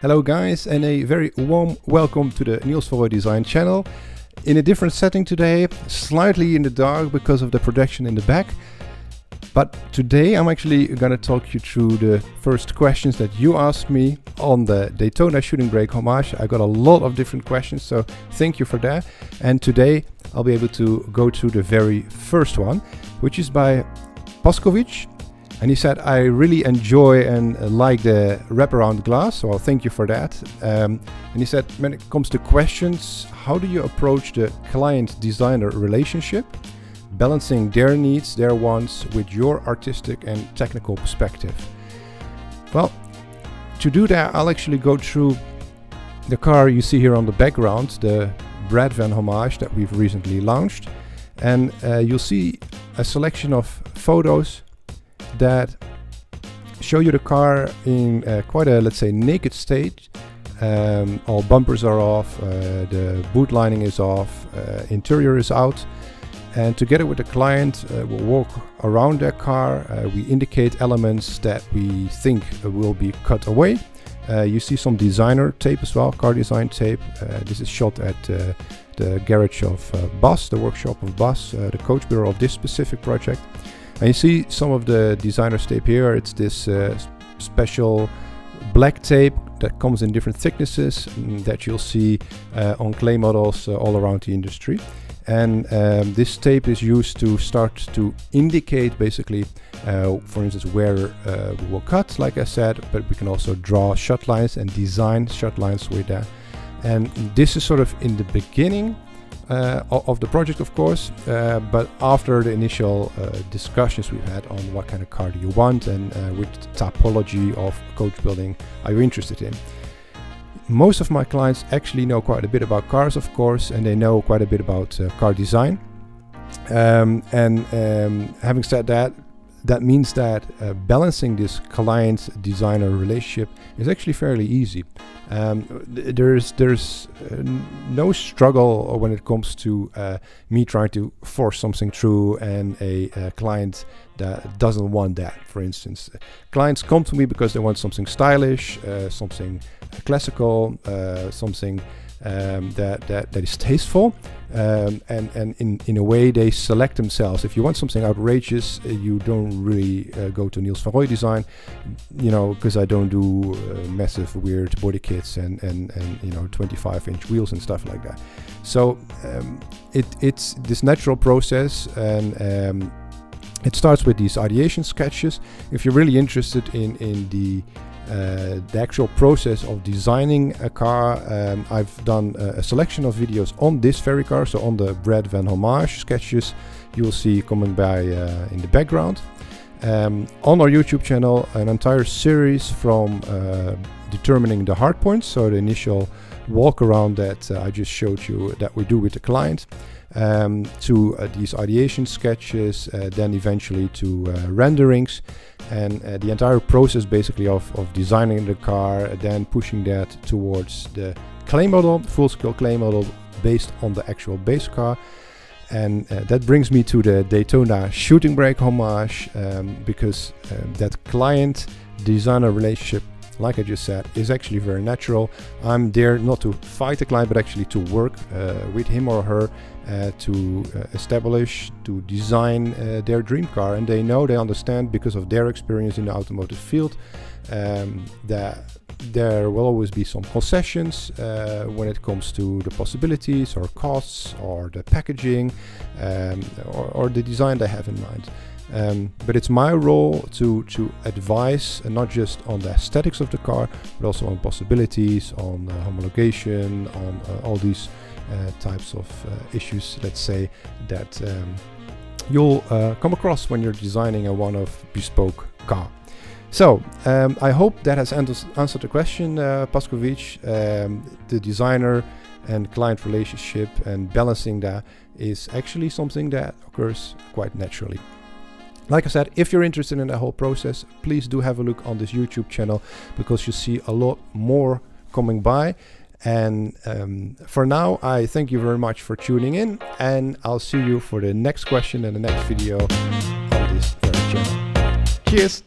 Hello guys, and a very warm welcome to the Niels van Roij Design channel. In a different setting today, slightly in the dark because of the projection in the back. But today I'm actually gonna talk you through the first questions that you asked me on the Daytona Shooting Brake Hommage. I got a lot of different questions, so thank you for that. And today I'll be able to go through the very first one, which is by Paskovic. And he said, I really enjoy and like the wraparound glass, so thank you for that. And he said, when it comes to questions, how do you approach the client-designer relationship, balancing their needs, their wants, with your artistic and technical perspective? Well, to do that, I'll actually go through the car you see here on the background, the Brad Van Hommage that we've recently launched. And you'll see a selection of photos that show you the car in quite a, let's say, naked state. All bumpers are off, the boot lining is off, interior is out. And together with the client, we'll walk around their car. We indicate elements that we think will be cut away. You see some designer tape as well, car design tape. This is shot at the garage of Bas, the workshop of Bas, the coach bureau of this specific project. And you see some of the designer's tape here. It's this special black tape that comes in different thicknesses that you'll see on clay models all around the industry. And this tape is used to start to indicate basically, for instance, where we will cut, like I said, but we can also draw shot lines and design shot lines with that. And this is sort of in the beginning of the project, of course, but after the initial discussions we've had on what kind of car do you want and which typology of coach building are you interested in. Most of my clients actually know quite a bit about cars, of course, and they know quite a bit about car design. Having said that, that means that balancing this client-designer relationship is actually fairly easy. There's no struggle when it comes to me trying to force something through and a client that doesn't want that. For instance, clients come to me because they want something stylish, something classical, something that is tasteful, and in a way they select themselves. If you want something outrageous, you don't really go to Niels van Roij Design, you know, because I don't do massive weird body kits and 25-inch wheels and stuff like that. So it's this natural process, and it starts with these ideation sketches. If you're really interested in the actual process of designing a car, I've done a selection of videos on this very car, so on the Brad Van Hommage sketches you will see coming by in the background. On our YouTube channel, an entire series from determining the hard points, so the initial walk around that I just showed you that we do with the client, to these ideation sketches, then eventually to renderings, and the entire process basically of designing the car, then pushing that towards the clay model, full-scale clay model based on the actual base car. And that brings me to the Daytona Shooting Brake Hommage, because that client-designer relationship, like I just said, is actually very natural. I'm there not to fight the client, but actually to work with him or her to establish, to design their dream car. And they know, they understand, because of their experience in the automotive field, that there will always be some concessions when it comes to the possibilities or costs or the packaging or the design they have in mind. But it's my role to advise, and not just on the aesthetics of the car, but also on possibilities, on homologation, on all these types of issues, let's say, that you'll come across when you're designing a one-off bespoke car. So I hope that has answered the question, Paskovic. The designer and client relationship and balancing that is actually something that occurs quite naturally. Like I said, if you're interested in the whole process, please do have a look on this YouTube channel, because you see a lot more coming by. And for now, I thank you very much for tuning in, and I'll see you for the next question and the next video on this very channel. Cheers!